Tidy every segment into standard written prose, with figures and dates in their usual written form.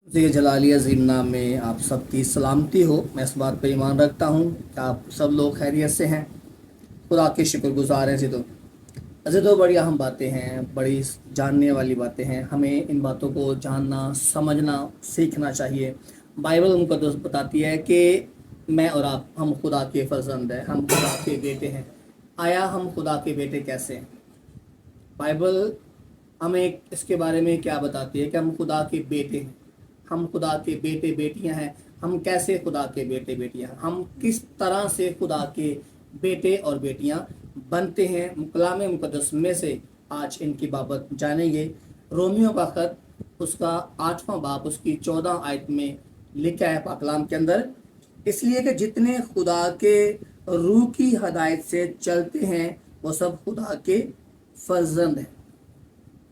मुझे जलाली अजीम नाम में आप सबकी सलामती हो। मैं इस बात पर ईमान रखता हूँ कि आप सब लोग खैरियत से हैं, खुदा के शुक्रगुजार हैं। ऐसे तो बड़ी अहम बातें हैं, बड़ी जानने वाली बातें हैं। हमें इन बातों को जानना, समझना, सीखना चाहिए। बाइबल मुकद्दस बताती है कि मैं और आप, हम खुदा के फर्जंद हैं, हम खुदा के बेटे हैं। आया हम खुदा के बेटे कैसे हैं? बाइबल हमें इसके बारे में क्या बताती है कि हम खुदा के बेटे हैं, हम खुदा के बेटे बेटियां हैं। हम कैसे खुदा के बेटे बेटियां हैं, हम किस तरह से खुदा के बेटे और बेटियां बनते हैं, कलाम मुकद्दस में से आज इनकी बाबत जानेंगे। रोमियो का खत उसका 8वां बाब उसकी 14 आयत में लिखा है पाक कलाम के अंदर, इसलिए कि जितने खुदा के रूह की हदायत से चलते हैं वो सब खुदा के फर्जंद हैं,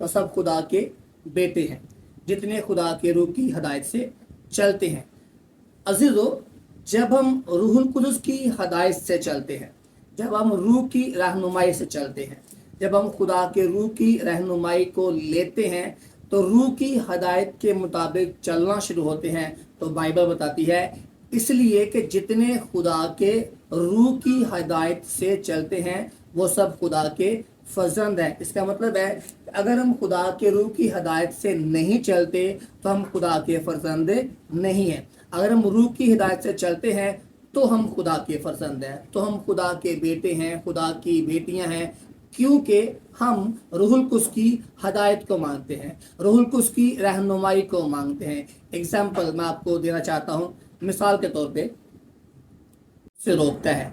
वो सब खुदा के बेटे हैं, जितने खुदा के रूह की हदायत से चलते हैं। अजीजों, जब हम रूहुल कुदस की हदायत से चलते हैं, जब हम रूह की रहनुमाई से चलते हैं, जब हम खुदा के रूह की रहनुमाई को लेते हैं तो रूह की हदायत के मुताबिक चलना शुरू होते हैं। तो बाइबल बताती है इसलिए कि जितने खुदा के रूह की हदायत से चलते हैं वो सब खुदा के फर्जंद है। इसका मतलब है अगर हम खुदा के रूह की हदायत से नहीं चलते तो हम खुदा के फर्जंद नहीं हैं। अगर हम रूह की हिदायत से चलते हैं तो हम खुदा के फर्जंद हैं, तो हम खुदा के बेटे हैं, खुदा की बेटियां हैं, क्योंकि हम रूहुल कुदस की हदायत को मांगते हैं, रूहुल कुदस की रहनुमाई को मांगते हैं। एग्जाम्पल मैं आपको देना चाहता हूँ, मिसाल के तौर पे से रोकता है,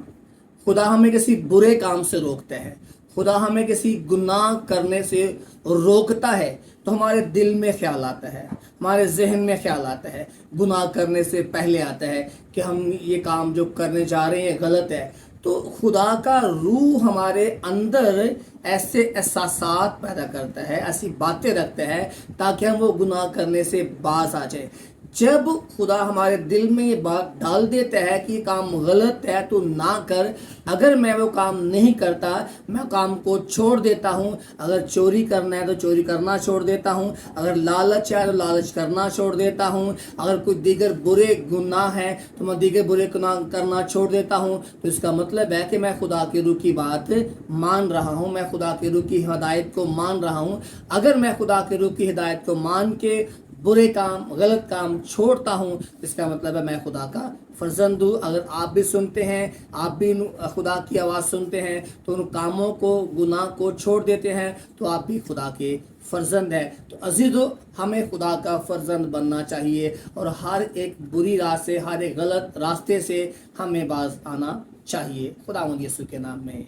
खुदा हमें किसी बुरे काम से रोकता है, खुदा हमें किसी गुनाह करने से रोकता है, तो हमारे दिल में ख्याल आता है, हमारे जहन में ख्याल आता है, गुनाह करने से पहले आता है कि हम ये काम जो करने जा रहे हैं गलत है। तो खुदा का रूह हमारे अंदर ऐसे एहसासात पैदा करता है, ऐसी बातें रखता है ताकि हम वो गुनाह करने से बाज आ जाए। जब खुदा हमारे दिल में ये बात डाल देता है कि ये काम गलत है तो ना कर, अगर मैं वो काम नहीं करता, मैं काम को छोड़ देता हूँ, अगर चोरी करना है तो चोरी करना छोड़ देता हूँ, अगर लालच है तो लालच करना छोड़ देता हूँ, अगर कोई दीगर बुरे गुनाह है तो मैं दीगर बुरे गुनाह करना छोड़ देता हूँ, तो इसका मतलब है कि मैं खुदा के रूह की बात मान रहा हूँ, मैं खुदा के रूह की हिदायत को मान रहा हूँ। अगर मैं खुदा के रूह की हिदायत को मान के बुरे काम, गलत काम छोड़ता हूँ, इसका मतलब है मैं खुदा का फर्जंद हूँ। अगर आप भी सुनते हैं, आप भी खुदा की आवाज़ सुनते हैं तो उन कामों को, गुनाह को छोड़ देते हैं, तो आप भी खुदा के फर्जंद है। तो अजीज़ों, हमें खुदा का फर्जंद बनना चाहिए और हर एक बुरी राह से, हर एक गलत रास्ते से हमें बाज आना चाहिए। खुदा यीशु के नाम में।